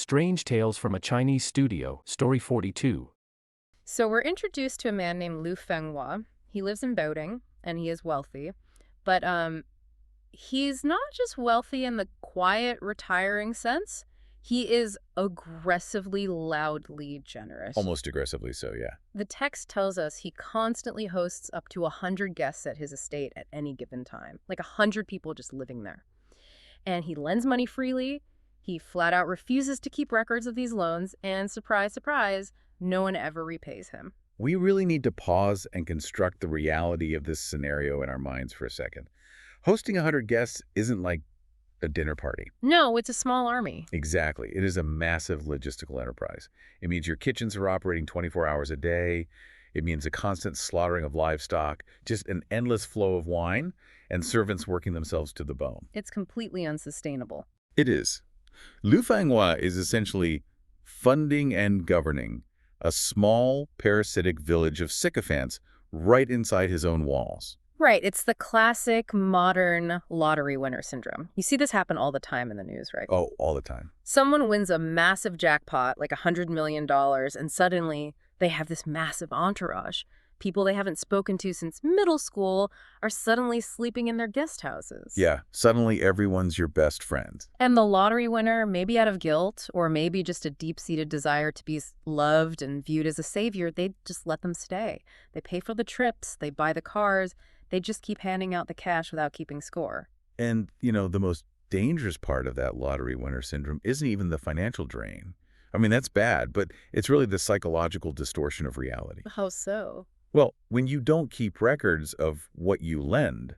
Strange Tales from a Chinese Studio, Story 42. So we're introduced to a man named Lu Fenghua. He lives in Boating, and he is wealthy. But he's not just wealthy in the quiet, retiring sense. He is aggressively, loudly generous. Almost aggressively so, yeah. The text tells us he constantly hosts up to 100 guests at his estate at any given time. Like 100 people just living there. And he lends money freely. He flat out refuses to keep records of these loans. And surprise, surprise, no one ever repays him. We really need to pause and construct the reality of this scenario in our minds for a second. Hosting 100 guests isn't like a dinner party. No, it's a small army. Exactly. It is a massive logistical enterprise. It means your kitchens are operating 24 hours a day. It means a constant slaughtering of livestock, just an endless flow of wine, and servants working themselves to the bone. It's completely unsustainable. It is. Lu Fenghua is essentially funding and governing a small, parasitic village of sycophants right inside his own walls. Right. It's the classic modern lottery winner syndrome. You see this happen all the time in the news, right? Oh, all the time. Someone wins a massive jackpot, like $100 million, and suddenly they have this massive entourage. People they haven't spoken to since middle school are suddenly sleeping in their guest houses. Yeah, suddenly everyone's your best friend. And the lottery winner, maybe out of guilt, or maybe just a deep-seated desire to be loved and viewed as a savior, they just let them stay. They pay for the trips, they buy the cars, they just keep handing out the cash without keeping score. And, the most dangerous part of that lottery winner syndrome isn't even the financial drain. I mean, that's bad, but it's really the psychological distortion of reality. How so? Well, when you don't keep records of what you lend,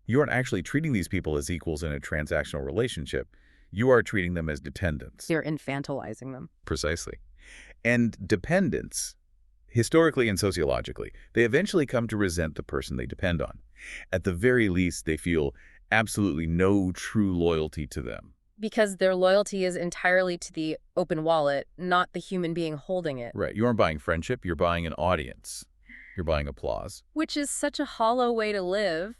you aren't actually treating these people as equals in a transactional relationship. You are treating them as dependents. You're infantilizing them. Precisely. And dependents, historically and sociologically, they eventually come to resent the person they depend on. At the very least, they feel absolutely no true loyalty to them. Because their loyalty is entirely to the open wallet, not the human being holding it. Right. You aren't buying friendship, you're buying an audience. You're buying applause. Which is such a hollow way to live.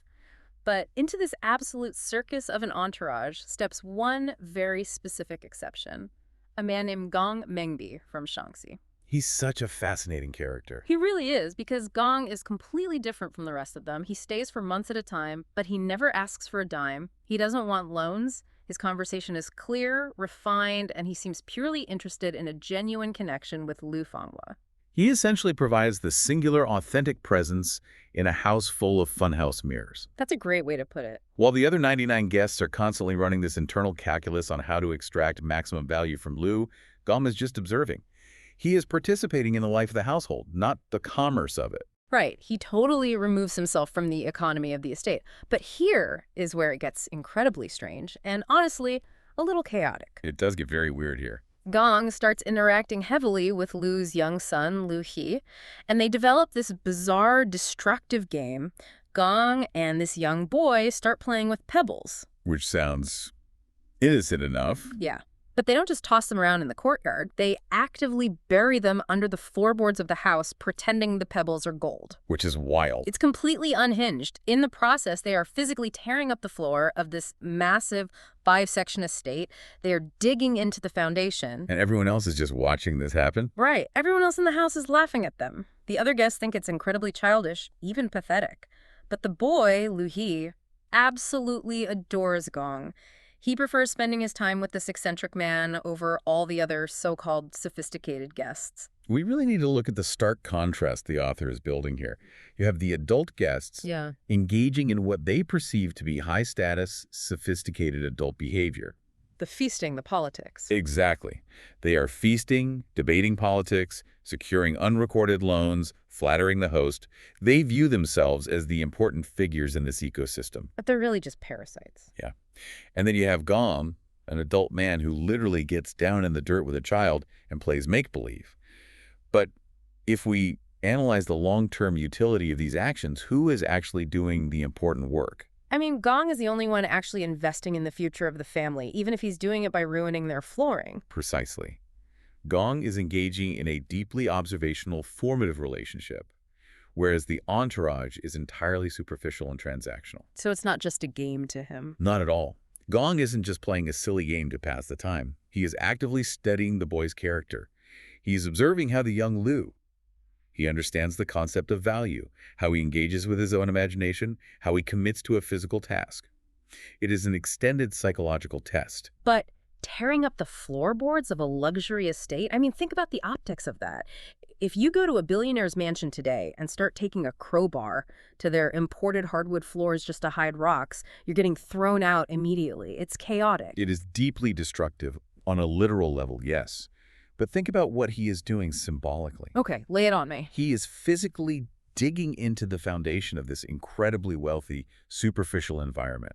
But into this absolute circus of an entourage steps one very specific exception. A man named Gong Mengbi from Shaanxi. He's such a fascinating character. He really is, because Gong is completely different from the rest of them. He stays for months at a time, but he never asks for a dime. He doesn't want loans. His conversation is clear, refined, and he seems purely interested in a genuine connection with Lu Fenghua. He essentially provides the singular, authentic presence in a house full of funhouse mirrors. That's a great way to put it. While the other 99 guests are constantly running this internal calculus on how to extract maximum value from Lu, Gong is just observing. He is participating in the life of the household, not the commerce of it. Right. He totally removes himself from the economy of the estate. But here is where it gets incredibly strange and, honestly, a little chaotic. It does get very weird here. Gong starts interacting heavily with Lu's young son, Lu He, and they develop this bizarre, destructive game. Gong and this young boy start playing with pebbles. Which sounds innocent enough. Yeah. But they don't just toss them around in the courtyard. They actively bury them under the floorboards of the house, pretending the pebbles are gold. Which is wild. It's completely unhinged. In the process, they are physically tearing up the floor of this massive 5-section estate. They are digging into the foundation. And everyone else is just watching this happen? Right. Everyone else in the house is laughing at them. The other guests think it's incredibly childish, even pathetic. But the boy, Lu He, absolutely adores Gong. He prefers spending his time with this eccentric man over all the other so-called sophisticated guests. We really need to look at the stark contrast the author is building here. You have the adult guests engaging in what they perceive to be high-status, sophisticated adult behavior. The feasting, the politics. Exactly. They are feasting, debating politics, securing unrecorded loans, flattering the host. They view themselves as the important figures in this ecosystem. But they're really just parasites. Yeah. And then you have Gong, an adult man who literally gets down in the dirt with a child and plays make-believe. But if we analyze the long-term utility of these actions, who is actually doing the important work? I mean, Gong is the only one actually investing in the future of the family, even if he's doing it by ruining their flooring. Precisely. Gong is engaging in a deeply observational, formative relationship, whereas the entourage is entirely superficial and transactional. So it's not just a game to him. Not at all. Gong isn't just playing a silly game to pass the time. He is actively studying the boy's character. He is observing how the young Liu. He understands the concept of value, how he engages with his own imagination, how he commits to a physical task. It is an extended psychological test. But tearing up the floorboards of a luxury estate, I mean, think about the optics of that. If you go to a billionaire's mansion today and start taking a crowbar to their imported hardwood floors just to hide rocks, you're getting thrown out immediately. It's chaotic. It is deeply destructive on a literal level, yes. But think about what he is doing symbolically. Okay, lay it on me. He is physically digging into the foundation of this incredibly wealthy, superficial environment.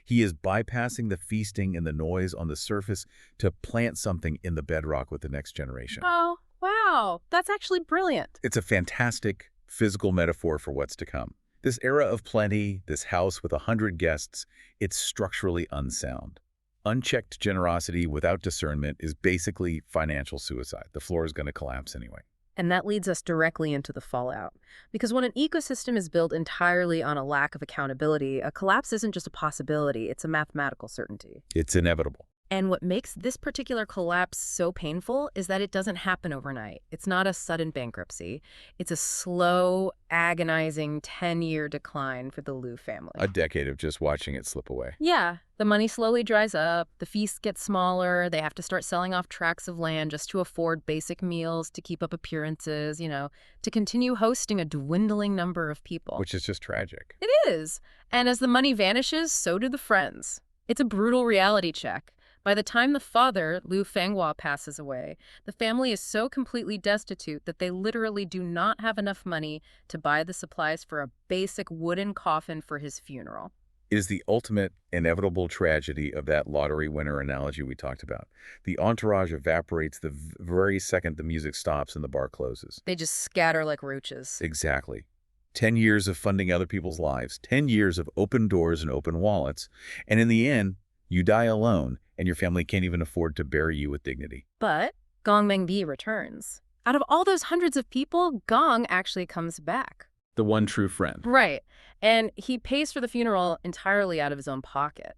He is bypassing the feasting and the noise on the surface to plant something in the bedrock with the next generation. Oh, wow. That's actually brilliant. It's a fantastic physical metaphor for what's to come. This era of plenty, this house with 100 guests, it's structurally unsound. Unchecked generosity without discernment is basically financial suicide. The floor is going to collapse anyway. And that leads us directly into the fallout. Because when an ecosystem is built entirely on a lack of accountability, a collapse isn't just a possibility, it's a mathematical certainty. It's inevitable. And what makes this particular collapse so painful is that it doesn't happen overnight. It's not a sudden bankruptcy. It's a slow, agonizing 10-year decline for the Liu family. A decade of just watching it slip away. Yeah, the money slowly dries up, the feasts get smaller, they have to start selling off tracts of land just to afford basic meals, to keep up appearances, to continue hosting a dwindling number of people. Which is just tragic. It is. And as the money vanishes, so do the friends. It's a brutal reality check. By the time the father, Liu Fenghua, passes away, the family is so completely destitute that they literally do not have enough money to buy the supplies for a basic wooden coffin for his funeral. It is the ultimate inevitable tragedy of that lottery winner analogy we talked about. The entourage evaporates the very second the music stops and the bar closes. They just scatter like roaches. Exactly. 10 years of funding other people's lives, 10 years of open doors and open wallets, and in the end, you die alone, and your family can't even afford to bury you with dignity. But Gong Mengbi returns. Out of all those hundreds of people, Gong actually comes back. The one true friend. Right. And he pays for the funeral entirely out of his own pocket.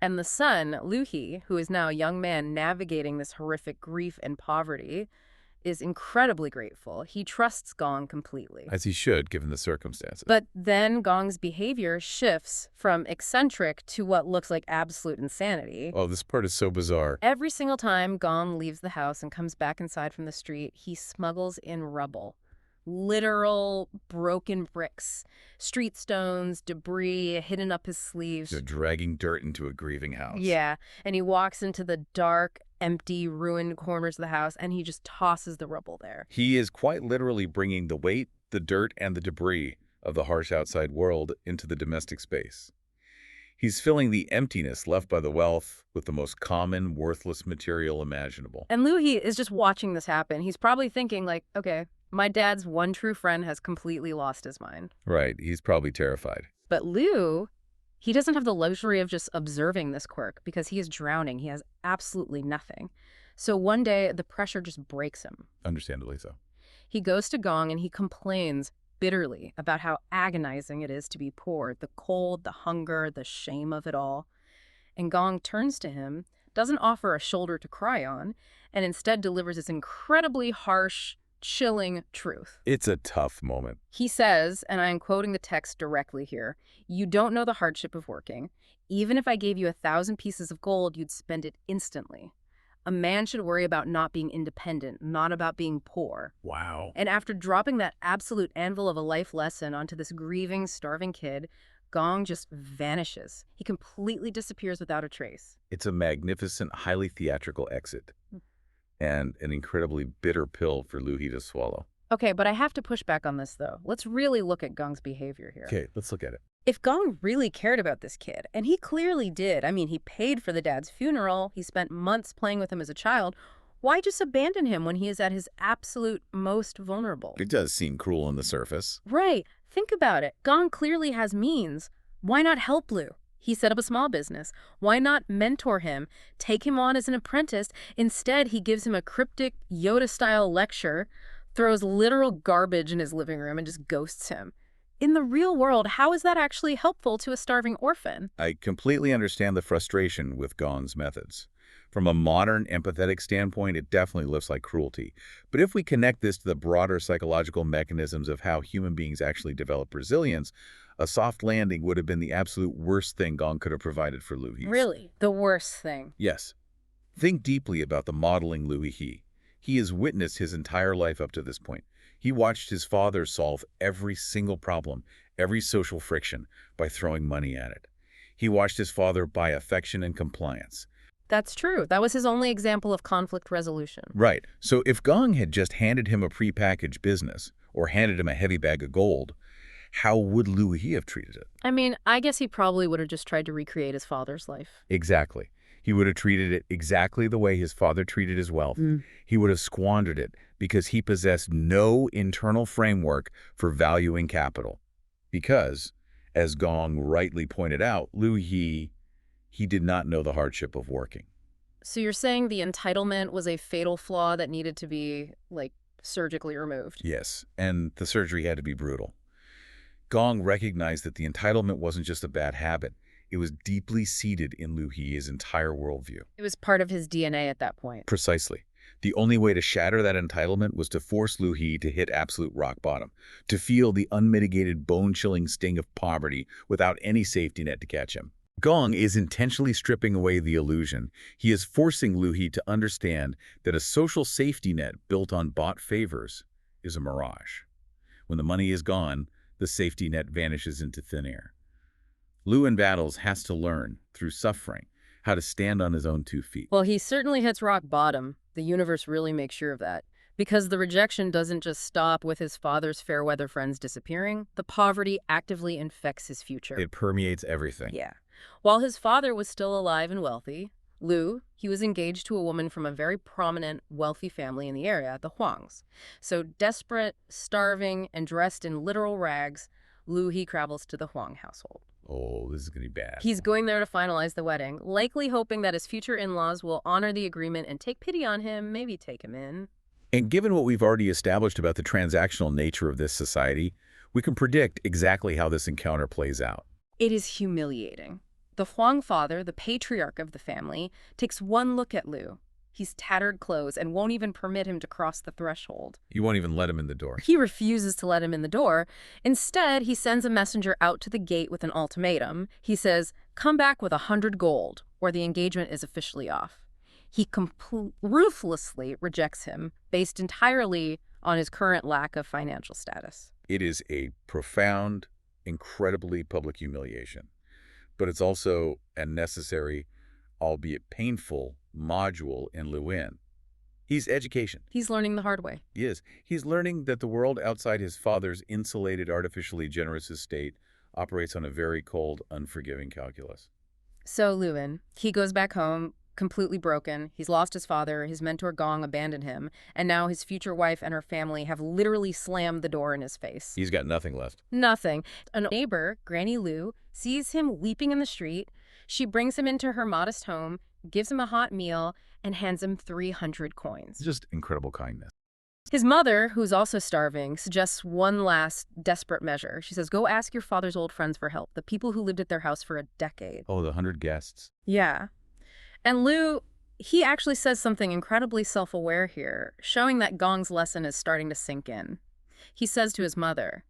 And the son, Liu He, who is now a young man navigating this horrific grief and poverty, is incredibly grateful. He trusts Gong completely. As he should, given the circumstances. But then Gong's behavior shifts from eccentric to what looks like absolute insanity. Oh, this part is so bizarre. Every single time Gong leaves the house and comes back inside from the street, he smuggles in rubble. Literal broken bricks, street stones, debris hidden up his sleeves. They're dragging dirt into a grieving house. Yeah, and he walks into the dark, empty, ruined corners of the house, and he just tosses the rubble there. He is quite literally bringing the weight, the dirt, and the debris of the harsh outside world into the domestic space. He's filling the emptiness left by the wealth with the most common, worthless material imaginable. And Liu He is just watching this happen. He's probably thinking like, okay, my dad's one true friend has completely lost his mind. Right, he's probably terrified. But Liu, he doesn't have the luxury of just observing this quirk because he is drowning. He has absolutely nothing. So one day, the pressure just breaks him. Understandably so. He goes to Gong and he complains bitterly about how agonizing it is to be poor, the cold, the hunger, the shame of it all. And Gong turns to him, doesn't offer a shoulder to cry on, and instead delivers this incredibly harsh, chilling truth. It's a tough moment. He says, and I'm quoting the text directly here, "You don't know the hardship of working. Even if I gave you 1,000 pieces of gold, you'd spend it instantly. A man should worry about not being independent, not about being poor." Wow. And after dropping that absolute anvil of a life lesson onto this grieving, starving kid, Gong just vanishes. He completely disappears without a trace. It's a magnificent, highly theatrical exit. And an incredibly bitter pill for Liu He to swallow. Okay, but I have to push back on this, though. Let's really look at Gong's behavior here. Okay, let's look at it. If Gong really cared about this kid, and he clearly did, I mean, he paid for the dad's funeral, he spent months playing with him as a child, why just abandon him when he is at his absolute most vulnerable? It does seem cruel on the surface. Right. Think about it. Gong clearly has means. Why not help Liu? He set up a small business. Why not mentor him, take him on as an apprentice? Instead, he gives him a cryptic Yoda-style lecture, throws literal garbage in his living room, and just ghosts him. in the real world, how is that actually helpful to a starving orphan? I completely understand the frustration with Gong's methods. From a modern, empathetic standpoint, it definitely looks like cruelty. But if we connect this to the broader psychological mechanisms of how human beings actually develop resilience, a soft landing would have been the absolute worst thing Gong could have provided for Liu He. Really? The worst thing. Yes. Think deeply about the modeling Liu He. He has witnessed his entire life up to this point. He watched his father solve every single problem, every social friction, by throwing money at it. He watched his father buy affection and compliance. That's true. That was his only example of conflict resolution. Right. So if Gong had just handed him a prepackaged business, or handed him a heavy bag of gold, how would Liu He have treated it? I mean, I guess he probably would have just tried to recreate his father's life. Exactly. He would have treated it exactly the way his father treated his wealth. He would have squandered it because he possessed no internal framework for valuing capital. Because, as Gong rightly pointed out, Liu He did not know the hardship of working. So you're saying the entitlement was a fatal flaw that needed to be, like, surgically removed? Yes, and the surgery had to be brutal. Gong recognized that the entitlement wasn't just a bad habit. It was deeply seated in Liu He's entire worldview. It was part of his DNA at that point. Precisely. The only way to shatter that entitlement was to force Liu He to hit absolute rock bottom, to feel the unmitigated bone-chilling sting of poverty without any safety net to catch him. Gong is intentionally stripping away the illusion. He is forcing Liu He to understand that a social safety net built on bought favors is a mirage. When the money is gone, the safety net vanishes into thin air. Liu in battles has to learn, through suffering, how to stand on his own 2 feet. Well, he certainly hits rock bottom. The universe really makes sure of that. Because the rejection doesn't just stop with his father's fair-weather friends disappearing. The poverty actively infects his future. It permeates everything. Yeah. While his father was still alive and wealthy, Liu, he was engaged to a woman from a very prominent, wealthy family in the area, the Huangs. So desperate, starving, and dressed in literal rags, Liu he travels to the Huang household. Oh, this is going to be bad. He's going there to finalize the wedding, likely hoping that his future in-laws will honor the agreement and take pity on him, maybe take him in. And given what we've already established about the transactional nature of this society, we can predict exactly how this encounter plays out. It is humiliating. The Huang father, the patriarch of the family, takes one look at Liu. He's tattered clothes and won't even permit him to cross the threshold. You won't even let him in the door. He refuses to let him in the door. Instead, he sends a messenger out to the gate with an ultimatum. He says, "Come back with 100 gold, or the engagement is officially off." He ruthlessly rejects him, based entirely on his current lack of financial status. It is a profound, incredibly public humiliation. But it's also a necessary, albeit painful, module in Liu In. He's education. He's learning the hard way. He is. He's learning that the world outside his father's insulated, artificially generous estate operates on a very cold, unforgiving calculus. So Liu In, he goes back home, completely broken. He's lost his father, his mentor Gong abandoned him, and now his future wife and her family have literally slammed the door in his face. He's got nothing left. Nothing. A neighbor, Granny Liu, sees him weeping in the street. She brings him into her modest home, gives him a hot meal, and hands him 300 coins. Just incredible kindness. His mother, who's also starving, suggests one last desperate measure. She says, "Go ask your father's old friends for help, the people who lived at their house for a decade." Oh, the 100 guests. Yeah. And Liu, he actually says something incredibly self-aware here, showing that Gong's lesson is starting to sink in. He says to his mother,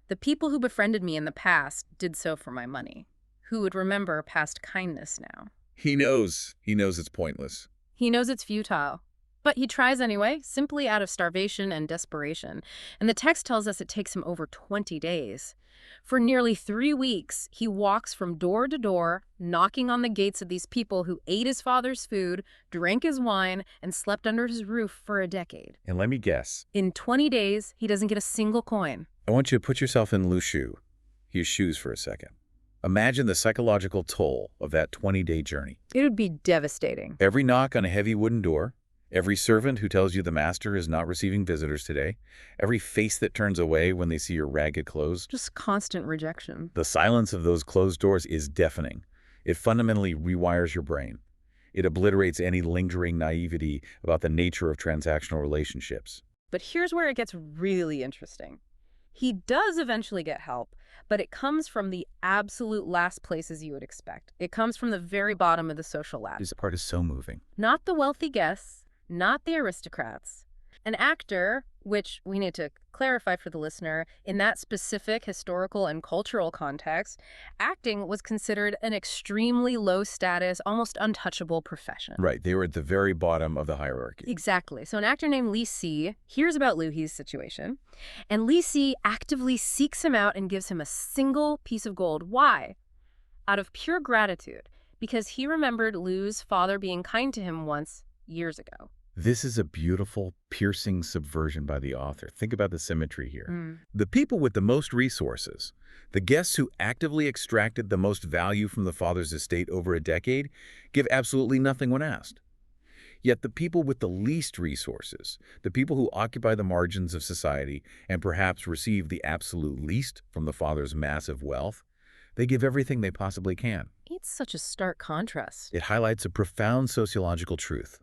"The people who befriended me in the past did so for my money. Who would remember past kindness now?" He knows it's pointless. He knows it's futile. But he tries anyway, simply out of starvation and desperation. And the text tells us it takes him over 20 days. For nearly 3 weeks, he walks from door to door, knocking on the gates of these people who ate his father's food, drank his wine, and slept under his roof for a decade. And let me guess. In 20 days, he doesn't get a single coin. I want you to put yourself in Liu's shoes for a second. Imagine the psychological toll of that 20-day journey. It would be devastating. Every knock on a heavy wooden door, every servant who tells you the master is not receiving visitors today, every face that turns away when they see your ragged clothes. Just constant rejection. The silence of those closed doors is deafening. It fundamentally rewires your brain. It obliterates any lingering naivety about the nature of transactional relationships. But here's where it gets really interesting. He does eventually get help, but it comes from the absolute last places you would expect. It comes from the very bottom of the social ladder. This part is so moving. Not the wealthy guests, not the aristocrats. An actor, which we need to clarify for the listener, in that specific historical and cultural context, acting was considered an extremely low status, almost untouchable profession. Right, they were at the very bottom of the hierarchy. Exactly. So an actor named Li Si hears about Liu He's situation, and Li Si actively seeks him out and gives him a single piece of gold. Why? Out of pure gratitude, because he remembered Liu's father being kind to him once, years ago. This is a beautiful, piercing subversion by the author. Think about the symmetry here. Mm. The people with the most resources, the guests who actively extracted the most value from the father's estate over a decade, give absolutely nothing when asked. Yet the people with the least resources, the people who occupy the margins of society and perhaps receive the absolute least from the father's massive wealth, they give everything they possibly can. It's such a stark contrast. It highlights a profound sociological truth.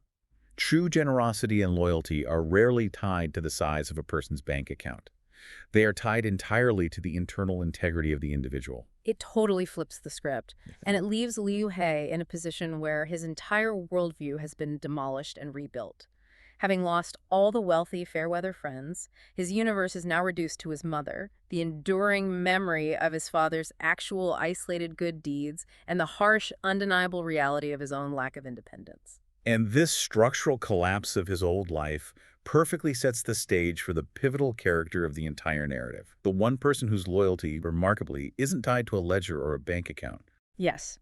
True generosity and loyalty are rarely tied to the size of a person's bank account. They are tied entirely to the internal integrity of the individual. It totally flips the script, and it leaves Liu He in a position where his entire worldview has been demolished and rebuilt. Having lost all the wealthy, fair-weather friends, his universe is now reduced to his mother, the enduring memory of his father's actual isolated good deeds, and the harsh, undeniable reality of his own lack of independence. And this structural collapse of his old life perfectly sets the stage for the pivotal character of the entire narrative. The one person whose loyalty, remarkably, isn't tied to a ledger or a bank account. Yes.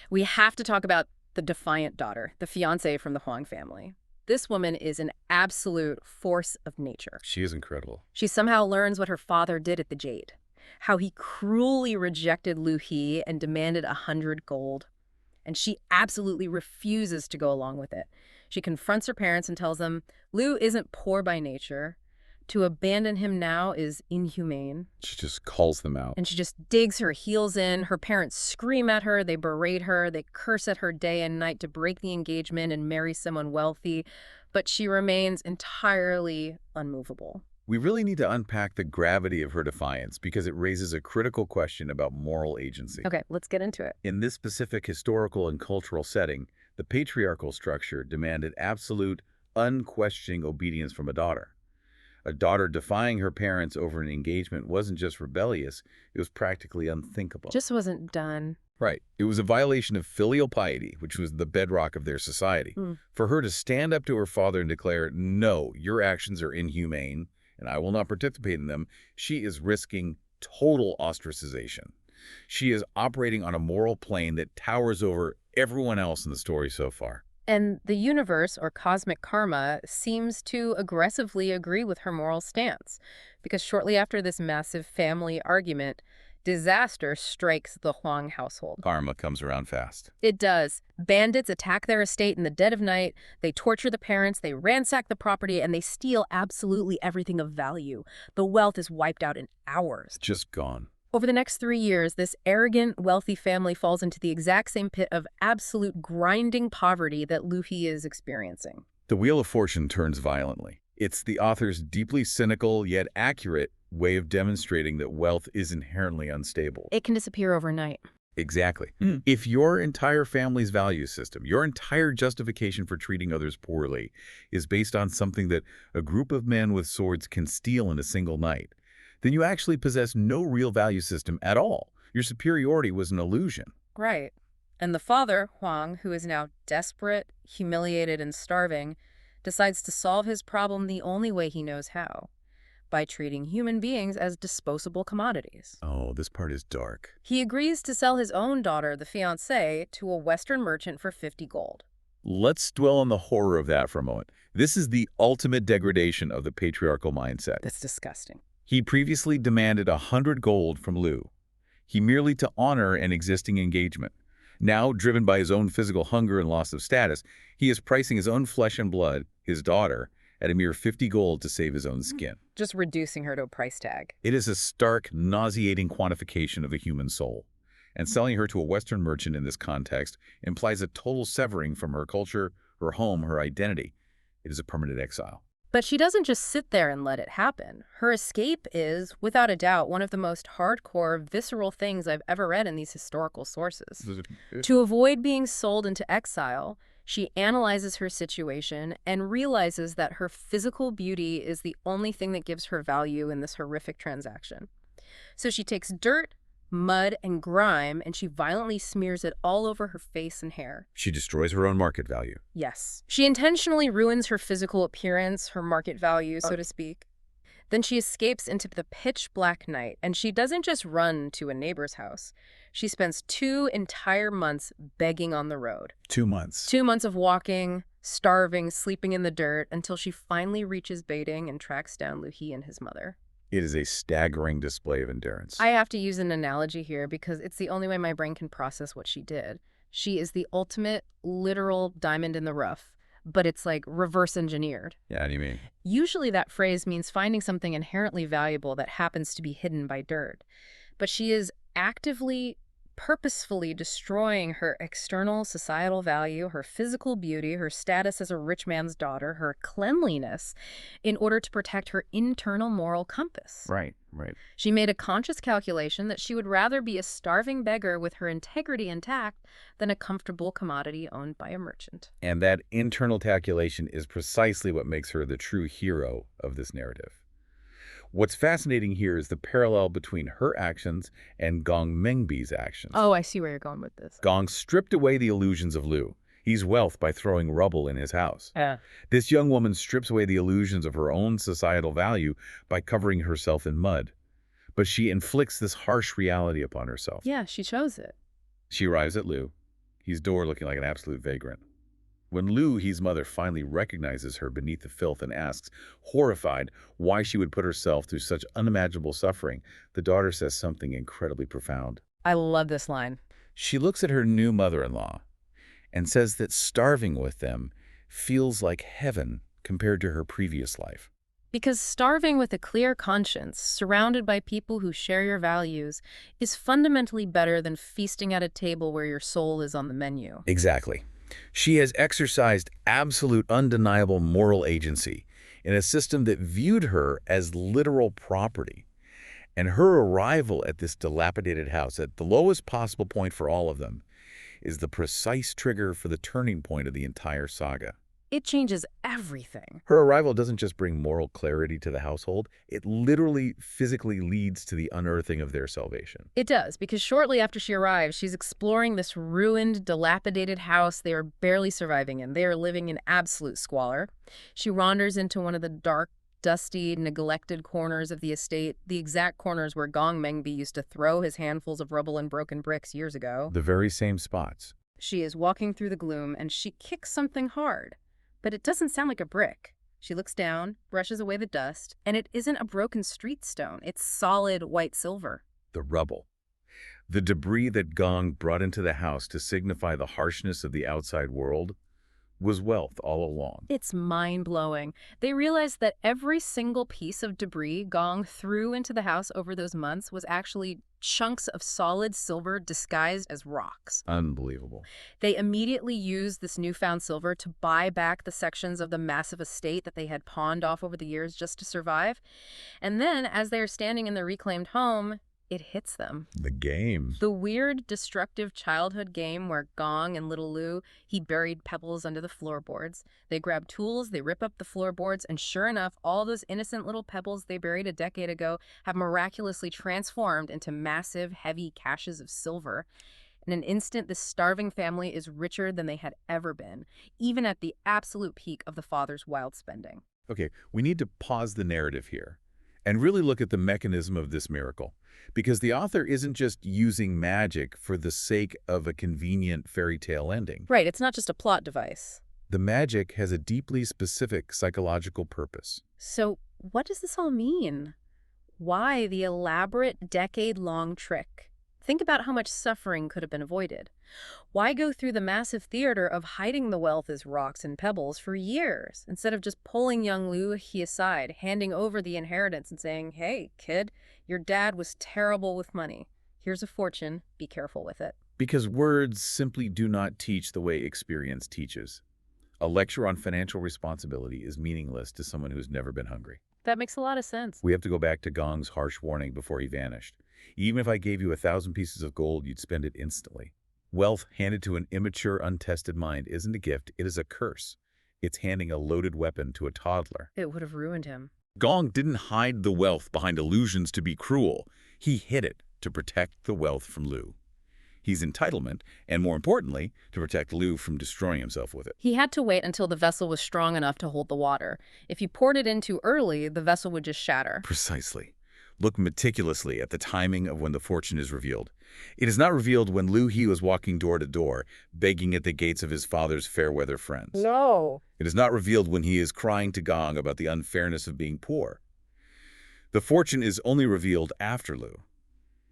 We have to talk about the defiant daughter, the fiancée from the Huang family. This woman is an absolute force of nature. She is incredible. She somehow learns what her father did at the Jade, how he cruelly rejected Liu He and demanded 100 gold. And she absolutely refuses to go along with it. She confronts her parents and tells them, Liu isn't poor by nature. To abandon him now is inhumane. She just calls them out. And she just digs her heels in. Her parents scream at her, they berate her, they curse at her day and night to break the engagement and marry someone wealthy. But she remains entirely unmovable. We really need to unpack the gravity of her defiance because it raises a critical question about moral agency. Okay, let's get into it. In this specific historical and cultural setting, the patriarchal structure demanded absolute, unquestioning obedience from a daughter. A daughter defying her parents over an engagement wasn't just rebellious, it was practically unthinkable. Just wasn't done. Right. It was a violation of filial piety, which was the bedrock of their society. For her to stand up to her father and declare, no, your actions are inhumane, and I will not participate in them, she is risking total ostracization. She is operating on a moral plane that towers over everyone else in the story so far. And the universe, or cosmic karma, seems to aggressively agree with her moral stance, because shortly after this massive family argument, disaster strikes the Huang household. Karma comes around fast. It does. Bandits attack their estate in the dead of night, they torture the parents, they ransack the property, and they steal absolutely everything of value. The wealth is wiped out in hours. Just gone. Over the next 3 years, this arrogant, wealthy family falls into the exact same pit of absolute grinding poverty that Liu He is experiencing. The Wheel of Fortune turns violently. It's the author's deeply cynical yet accurate way of demonstrating that wealth is inherently unstable. It can disappear overnight. Exactly. If your entire family's value system, your entire justification for treating others poorly is based on something that a group of men with swords can steal in a single night, then you actually possess no real value system at all. Your superiority was an illusion. Right. And the father, Huang, who is now desperate, humiliated, and starving, decides to solve his problem the only way he knows how, by treating human beings as disposable commodities. Oh, this part is dark. He agrees to sell his own daughter, the fiancée, to a Western merchant for 50 gold. Let's dwell on the horror of that for a moment. This is the ultimate degradation of the patriarchal mindset. That's disgusting. He previously demanded 100 gold from Liu. He merely to honor an existing engagement. Now, driven by his own physical hunger and loss of status, he is pricing his own flesh and blood, his daughter, at a mere 50 gold to save his own skin. Just reducing her to a price tag. It is a stark, nauseating quantification of the human soul. And selling her to a Western merchant in this context implies a total severing from her culture, her home, her identity. It is a permanent exile. But she doesn't just sit there and let it happen. Her escape is, without a doubt, one of the most hardcore, visceral things I've ever read in these historical sources. To avoid being sold into exile, she analyzes her situation and realizes that her physical beauty is the only thing that gives her value in this horrific transaction. So she takes dirt, mud, and grime, and she violently smears it all over her face and hair. She destroys her own market value. Yes. She intentionally ruins her physical appearance, her market value, so to speak. Then she escapes into the pitch black night, and she doesn't just run to a neighbor's house. She spends 2 entire months begging on the road. 2 months. 2 months of walking, starving, sleeping in the dirt, until she finally reaches Beiding and tracks down Lu He and his mother. It is a staggering display of endurance. I have to use an analogy here because it's the only way my brain can process what she did. She is the ultimate, literal diamond in the rough, but it's like reverse engineered. Yeah, what do you mean? Usually that phrase means finding something inherently valuable that happens to be hidden by dirt. But she is actively, purposefully destroying her external societal value, her physical beauty, her status as a rich man's daughter, her cleanliness, in order to protect her internal moral compass. Right. She made a conscious calculation that she would rather be a starving beggar with her integrity intact than a comfortable commodity owned by a merchant. And that internal calculation is precisely what makes her the true hero of this narrative. What's fascinating here is the parallel between her actions and Gong Mengbi's actions. Oh, I see where you're going with this. Gong stripped away the illusions of Lu. He's wealth by throwing rubble in his house. This young woman strips away the illusions of her own societal value by covering herself in mud. But she inflicts this harsh reality upon herself. Yeah, she chose it. She arrives at Lu. He's door looking like an absolute vagrant. When Lu He's mother finally recognizes her beneath the filth and asks, horrified, why she would put herself through such unimaginable suffering, the daughter says something incredibly profound. I love this line. She looks at her new mother-in-law and says that starving with them feels like heaven compared to her previous life. Because starving with a clear conscience, surrounded by people who share your values, is fundamentally better than feasting at a table where your soul is on the menu. Exactly. She has exercised absolute, undeniable moral agency in a system that viewed her as literal property. And her arrival at this dilapidated house, at the lowest possible point for all of them, is the precise trigger for the turning point of the entire saga. It changes everything. Her arrival doesn't just bring moral clarity to the household, it literally, physically leads to the unearthing of their salvation. It does, because shortly after she arrives, she's exploring this ruined, dilapidated house they are barely surviving in. They are living in absolute squalor. She wanders into one of the dark, dusty, neglected corners of the estate, the exact corners where Gong Mengbi used to throw his handfuls of rubble and broken bricks years ago. The very same spots. She is walking through the gloom, and she kicks something hard. But it doesn't sound like a brick. She looks down, brushes away the dust, and it isn't a broken street stone. It's solid white silver. The rubble. The debris that Gong brought into the house to signify the harshness of the outside world was wealth all along. It's mind-blowing. They realized that every single piece of debris Gong threw into the house over those months was actually chunks of solid silver disguised as rocks. Unbelievable. They immediately used this newfound silver to buy back the sections of the massive estate that they had pawned off over the years just to survive. And then, as they are standing in their reclaimed home, it hits them. The game. The weird, destructive childhood game where Gong and little Lu, he buried pebbles under the floorboards. They grab tools, they rip up the floorboards, and sure enough, all those innocent little pebbles they buried a decade ago have miraculously transformed into massive, heavy caches of silver. In an instant, this starving family is richer than they had ever been, even at the absolute peak of the father's wild spending. Okay, we need to pause the narrative here and really look at the mechanism of this miracle. Because the author isn't just using magic for the sake of a convenient fairy tale ending. Right, it's not just a plot device. The magic has a deeply specific psychological purpose. So what does this all mean? Why the elaborate decade-long trick? Think about how much suffering could have been avoided. Why go through the massive theater of hiding the wealth as rocks and pebbles for years, instead of just pulling young Lu He aside, handing over the inheritance and saying, hey, kid, your dad was terrible with money. Here's a fortune. Be careful with it. Because words simply do not teach the way experience teaches. A lecture on financial responsibility is meaningless to someone who's never been hungry. That makes a lot of sense. We have to go back to Gong's harsh warning before he vanished. Even if I gave you 1,000 pieces of gold, you'd spend it instantly. Wealth handed to an immature, untested mind isn't a gift, it is a curse. It's handing a loaded weapon to a toddler. It would have ruined him. Gong didn't hide the wealth behind illusions to be cruel. He hid it to protect the wealth from Lu. His entitlement, and more importantly, to protect Lu from destroying himself with it. He had to wait until the vessel was strong enough to hold the water. If he poured it in too early, the vessel would just shatter. Precisely. Look meticulously at the timing of when the fortune is revealed. It is not revealed when Lu He was walking door to door, begging at the gates of his father's fair-weather friends. No. It is not revealed when he is crying to Gong about the unfairness of being poor. The fortune is only revealed after Lu.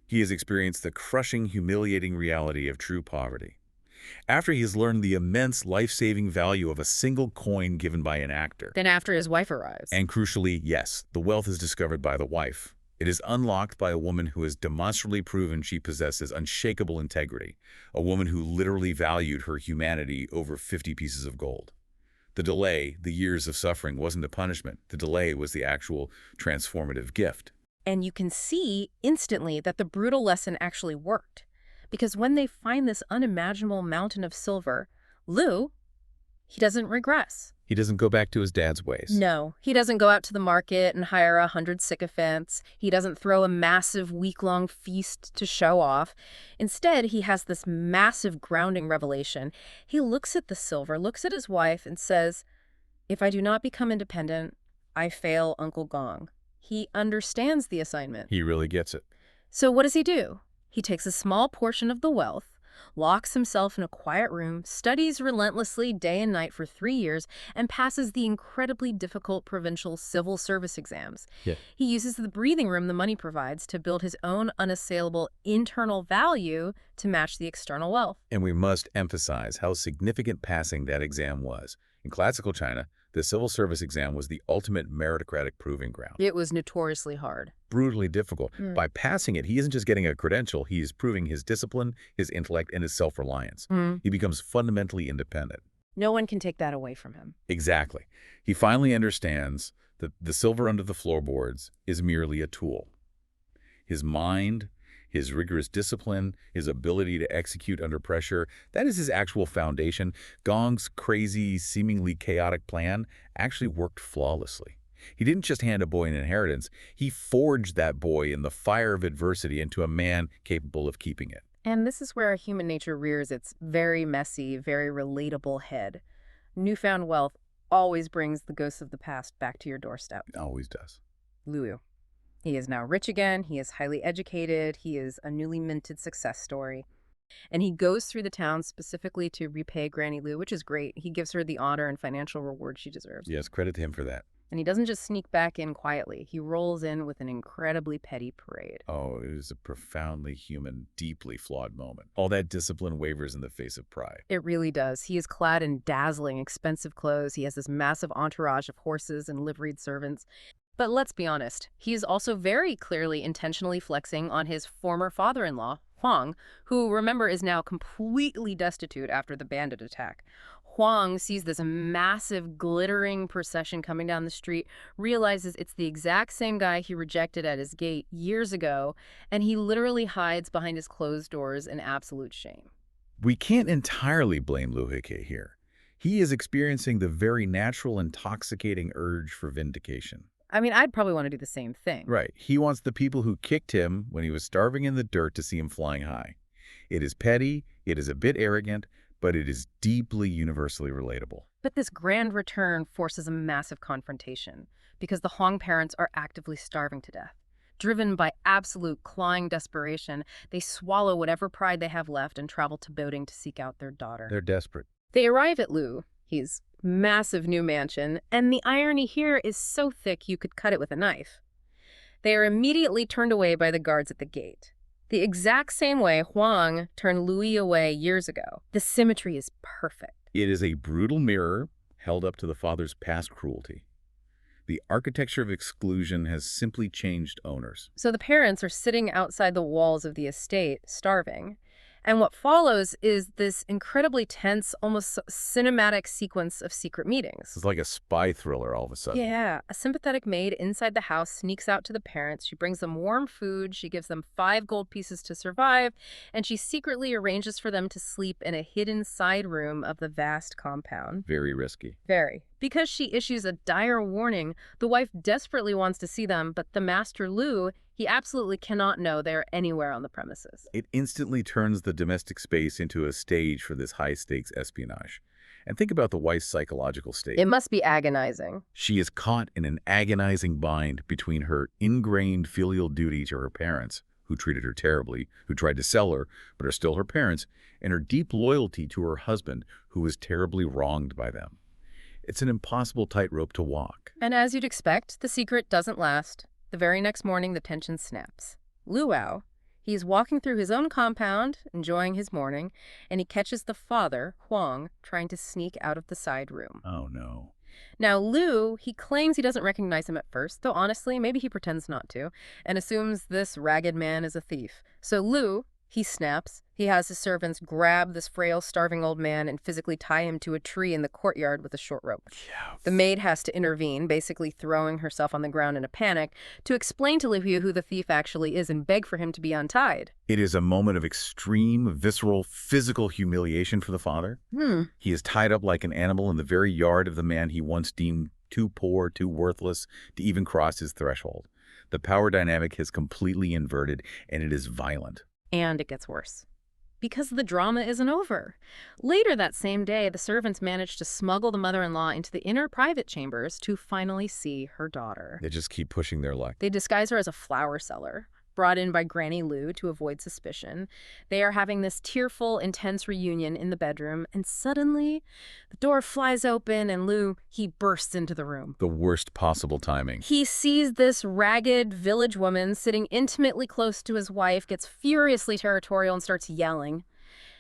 He has experienced the crushing, humiliating reality of true poverty. After he has learned the immense life-saving value of a single coin given by an actor. Then after his wife arrives. And crucially, yes, the wealth is discovered by the wife. It is unlocked by a woman who has demonstrably proven she possesses unshakable integrity, a woman who literally valued her humanity over 50 pieces of gold. The delay, the years of suffering, wasn't a punishment. The delay was the actual transformative gift. And you can see instantly that the brutal lesson actually worked. Because when they find this unimaginable mountain of silver, Lu, he doesn't regress. He doesn't go back to his dad's ways. No, he doesn't go out to the market and hire 100 sycophants. He doesn't throw a massive week-long feast to show off. Instead, he has this massive grounding revelation. He looks at the silver, looks at his wife, and says, "If I do not become independent, I fail Uncle Gong." He understands the assignment. He really gets it. So what does he do? He takes a small portion of the wealth, locks himself in a quiet room, studies relentlessly day and night for 3 years, and passes the incredibly difficult provincial civil service exams. Yeah. He uses the breathing room the money provides to build his own unassailable internal value to match the external wealth. And we must emphasize how significant passing that exam was. In classical China, the civil service exam was the ultimate meritocratic proving ground. It was notoriously hard. Brutally difficult. By passing it, he isn't just getting a credential, he is proving his discipline, his intellect, and his self-reliance. He becomes fundamentally independent. No one can take that away from him. Exactly. He finally understands that the silver under the floorboards is merely a tool. His mind, his rigorous discipline, his ability to execute under pressure, that is his actual foundation. Gong's crazy, seemingly chaotic plan actually worked flawlessly. He didn't just hand a boy an inheritance, he forged that boy in the fire of adversity into a man capable of keeping it. And this is where human nature rears its very messy, very relatable head. Newfound wealth always brings the ghosts of the past back to your doorstep. It always does. Lu. He is now rich again, he is highly educated, he is a newly minted success story. And he goes through the town specifically to repay Granny Lu, which is great. He gives her the honor and financial reward she deserves. Yes, credit to him for that. And he doesn't just sneak back in quietly. He rolls in with an incredibly petty parade. Oh, it is a profoundly human, deeply flawed moment. All that discipline wavers in the face of pride. It really does. He is clad in dazzling, expensive clothes. He has this massive entourage of horses and liveried servants. But let's be honest, he is also very clearly intentionally flexing on his former father-in-law, Huang, who, remember, is now completely destitute after the bandit attack. Huang sees this massive, glittering procession coming down the street, realizes it's the exact same guy he rejected at his gate years ago, and he literally hides behind his closed doors in absolute shame. We can't entirely blame Lu He here. He is experiencing the very natural, intoxicating urge for vindication. I mean, I'd probably want to do the same thing. Right. He wants the people who kicked him when he was starving in the dirt to see him flying high. It is petty, it is a bit arrogant, but it is deeply universally relatable. But this grand return forces a massive confrontation because the Huang parents are actively starving to death. Driven by absolute clawing desperation, they swallow whatever pride they have left and travel to Boating to seek out their daughter. They're desperate. They arrive at Lu, his massive new mansion, and the irony here is so thick you could cut it with a knife. They are immediately turned away by the guards at the gate. The exact same way Huang turned Louis away years ago. The symmetry is perfect. It is a brutal mirror held up to the father's past cruelty. The architecture of exclusion has simply changed owners. So the parents are sitting outside the walls of the estate, starving, And what follows is this incredibly tense, almost cinematic sequence of secret meetings. It's like a spy thriller all of a sudden. Yeah, a sympathetic maid inside the house sneaks out to the parents. She brings them warm food, she gives them 5 gold pieces to survive, and she secretly arranges for them to sleep in a hidden side room of the vast compound. Very risky. Very. Because she issues a dire warning, the wife desperately wants to see them, but the master Lu, he absolutely cannot know they're anywhere on the premises. It instantly turns the domestic space into a stage for this high-stakes espionage. And think about the wife's psychological state. It must be agonizing. She is caught in an agonizing bind between her ingrained filial duty to her parents, who treated her terribly, who tried to sell her, but are still her parents, and her deep loyalty to her husband, who was terribly wronged by them. It's an impossible tightrope to walk. And as you'd expect, the secret doesn't last. The very next morning, the tension snaps. Luau, he's walking through his own compound, enjoying his morning, and he catches the father, Huang, trying to sneak out of the side room. Oh, no. Now, Lu, he claims he doesn't recognize him at first, though honestly, maybe he pretends not to, and assumes this ragged man is a thief. So Lu, he snaps. He has his servants grab this frail, starving old man and physically tie him to a tree in the courtyard with a short rope. Yeah. The maid has to intervene, basically throwing herself on the ground in a panic, to explain to Liu who the thief actually is and beg for him to be untied. It is a moment of extreme, visceral, physical humiliation for the father. He is tied up like an animal in the very yard of the man he once deemed too poor, too worthless to even cross his threshold. The power dynamic has completely inverted, and it is violent. And it gets worse. Because the drama isn't over. Later that same day, the servants manage to smuggle the mother-in-law into the inner private chambers to finally see her daughter. They just keep pushing their luck. They disguise her as a flower seller, brought in by Granny Lu to avoid suspicion. They are having this tearful, intense reunion in the bedroom, and suddenly, the door flies open and Lu, he bursts into the room. The worst possible timing. He sees this ragged village woman sitting intimately close to his wife, gets furiously territorial and starts yelling.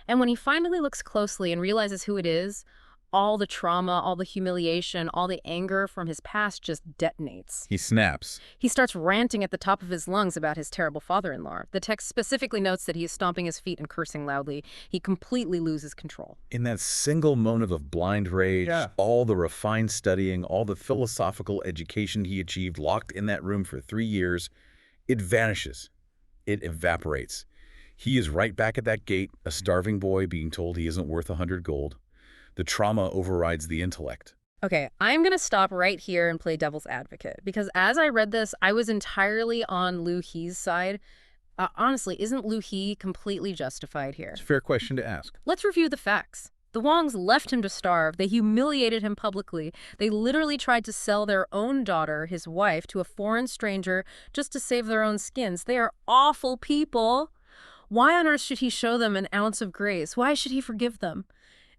And when he finally looks closely and realizes who it is, all the trauma, all the humiliation, all the anger from his past just detonates. He snaps. He starts ranting at the top of his lungs about his terrible father-in-law. The text specifically notes that he is stomping his feet and cursing loudly. He completely loses control. In that single moment of blind rage, all the refined studying, all the philosophical education he achieved locked in that room for 3 years, it vanishes. It evaporates. He is right back at that gate, a starving boy being told he isn't worth 100 gold. The trauma overrides the intellect. Okay, I'm going to stop right here and play devil's advocate, because as I read this, I was entirely on Liu He's side. Honestly, isn't Liu He completely justified here? It's a fair question to ask. Let's review the facts. The Wangs left him to starve. They humiliated him publicly. They literally tried to sell their own daughter, his wife, to a foreign stranger just to save their own skins. They are awful people. Why on earth should he show them an ounce of grace? Why should he forgive them?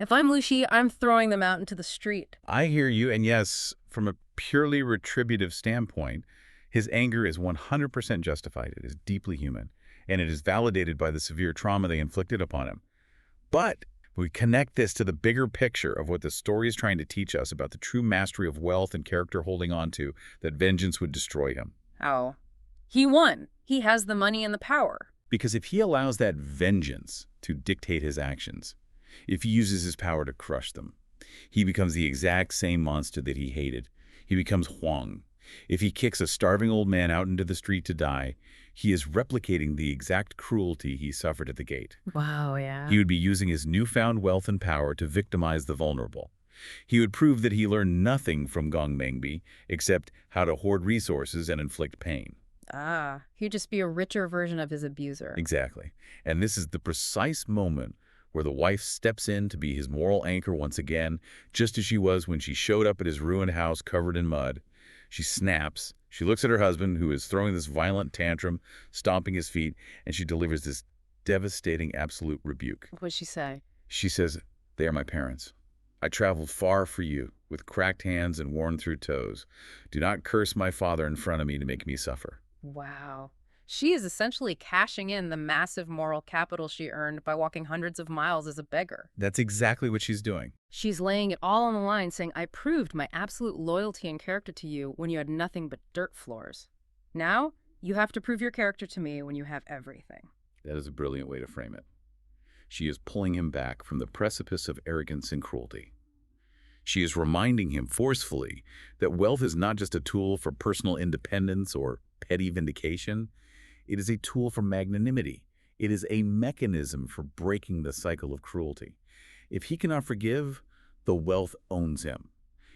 If I'm Liu He, I'm throwing them out into the street. I hear you, and yes, from a purely retributive standpoint, his anger is 100% justified. It is deeply human, and it is validated by the severe trauma they inflicted upon him. But we connect this to the bigger picture of what the story is trying to teach us about the true mastery of wealth and character holding on to, that vengeance would destroy him. How? He won. He has the money and the power. Because if he allows that vengeance to dictate his actions, if he uses his power to crush them, he becomes the exact same monster that he hated. He becomes Huang. If he kicks a starving old man out into the street to die, he is replicating the exact cruelty he suffered at the gate. Wow, yeah. He would be using his newfound wealth and power to victimize the vulnerable. He would prove that he learned nothing from Gong Mengbi except how to hoard resources and inflict pain. He'd just be a richer version of his abuser. Exactly. And this is the precise moment where the wife steps in to be his moral anchor once again, just as she was when she showed up at his ruined house covered in mud. She snaps. She looks at her husband, who is throwing this violent tantrum, stomping his feet, and she delivers this devastating absolute rebuke. What'd she say? She says, "They are my parents. I traveled far for you, with cracked hands and worn-through toes. Do not curse my father in front of me to make me suffer." Wow. She is essentially cashing in the massive moral capital she earned by walking hundreds of miles as a beggar. That's exactly what she's doing. She's laying it all on the line, saying, I proved my absolute loyalty and character to you when you had nothing but dirt floors. Now, you have to prove your character to me when you have everything. That is a brilliant way to frame it. She is pulling him back from the precipice of arrogance and cruelty. She is reminding him forcefully that wealth is not just a tool for personal independence or petty vindication. It is a tool for magnanimity. It is a mechanism for breaking the cycle of cruelty. If he cannot forgive, the wealth owns him.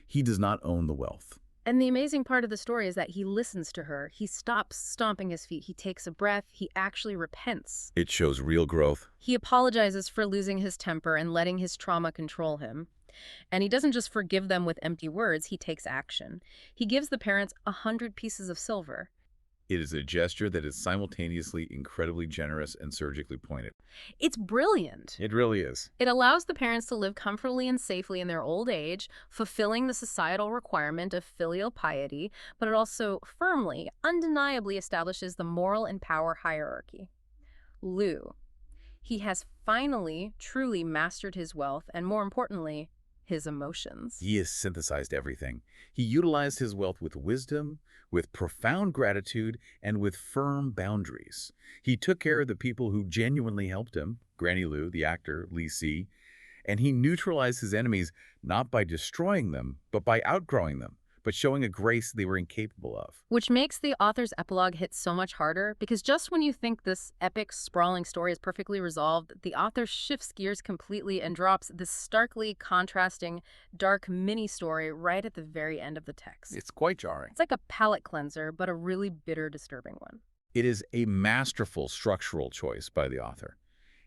He does not own the wealth. And the amazing part of the story is that he listens to her. He stops stomping his feet. He takes a breath. He actually repents. It shows real growth. He apologizes for losing his temper and letting his trauma control him. And he doesn't just forgive them with empty words, he takes action. He gives the parents 100 pieces of silver. It is a gesture that is simultaneously incredibly generous and surgically pointed. It's brilliant. It really is. It allows the parents to live comfortably and safely in their old age, fulfilling the societal requirement of filial piety, but it also firmly, undeniably establishes the moral and power hierarchy. Lou. He has finally, truly mastered his wealth and, more importantly, his emotions. He has synthesized everything. He utilized his wealth with wisdom, with profound gratitude, and with firm boundaries. He took care of the people who genuinely helped him, Granny Lou, the actor, Lee Si, and he neutralized his enemies not by destroying them, but by outgrowing them, but showing a grace they were incapable of. Which makes the author's epilogue hit so much harder, because just when you think this epic, sprawling story is perfectly resolved, the author shifts gears completely and drops this starkly contrasting, dark mini-story right at the very end of the text. It's quite jarring. It's like a palate cleanser, but a really bitter, disturbing one. It is a masterful structural choice by the author.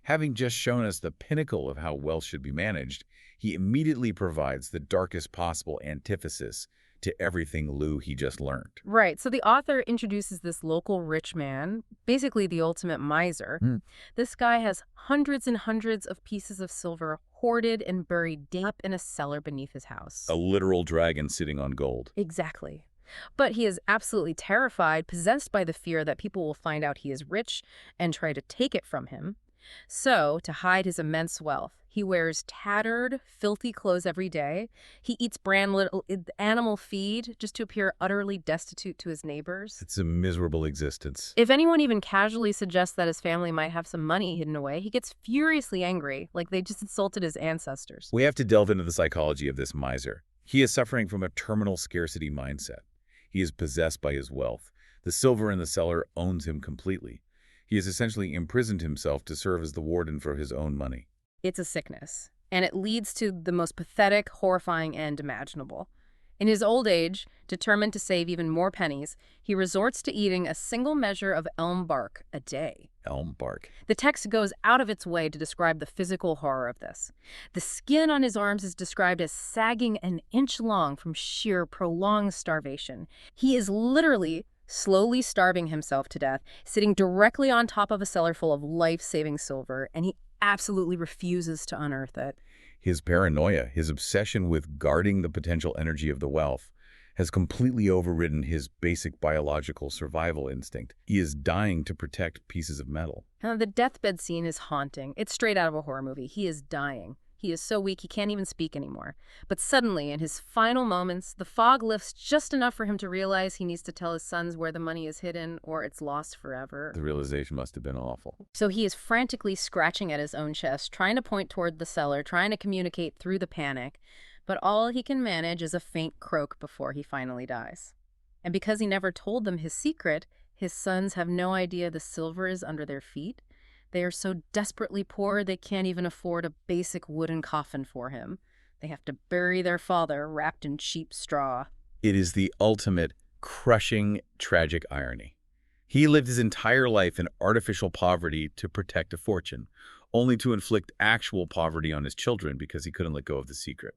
Having just shown us the pinnacle of how wealth should be managed, he immediately provides the darkest possible antithesis to everything Lou he just learned. Right. So the author introduces this local rich man, basically the ultimate miser. This guy has hundreds and hundreds of pieces of silver hoarded and buried deep in a cellar beneath his house. A literal dragon sitting on gold. Exactly. But he is absolutely terrified, possessed by the fear that people will find out he is rich and try to take it from him. So, to hide his immense wealth, he wears tattered, filthy clothes every day. He eats animal feed just to appear utterly destitute to his neighbors. It's a miserable existence. If anyone even casually suggests that his family might have some money hidden away, he gets furiously angry, like they just insulted his ancestors. We have to delve into the psychology of this miser. He is suffering from a terminal scarcity mindset. He is possessed by his wealth. The silver in the cellar owns him completely. He has essentially imprisoned himself to serve as the warden for his own money. It's a sickness, and it leads to the most pathetic, horrifying end imaginable. In his old age, determined to save even more pennies, he resorts to eating a single measure of elm bark a day. Elm bark. The text goes out of its way to describe the physical horror of this. The skin on his arms is described as sagging an inch long from sheer prolonged starvation. He is literally slowly starving himself to death, sitting directly on top of a cellar full of life-saving silver, and he absolutely refuses to unearth it. His paranoia, his obsession with guarding the potential energy of the wealth, has completely overridden his basic biological survival instinct. He is dying to protect pieces of metal. The deathbed scene is haunting. It's straight out of a horror movie. He is dying. He is so weak he can't even speak anymore. But suddenly, in his final moments, the fog lifts just enough for him to realize he needs to tell his sons where the money is hidden or it's lost forever. The realization must have been awful. So he is frantically scratching at his own chest, trying to point toward the cellar, trying to communicate through the panic. But all he can manage is a faint croak before he finally dies. And because he never told them his secret, his sons have no idea the silver is under their feet. They are so desperately poor they can't even afford a basic wooden coffin for him. They have to bury their father wrapped in cheap straw. It is the ultimate, crushing, tragic irony. He lived his entire life in artificial poverty to protect a fortune, only to inflict actual poverty on his children because he couldn't let go of the secret.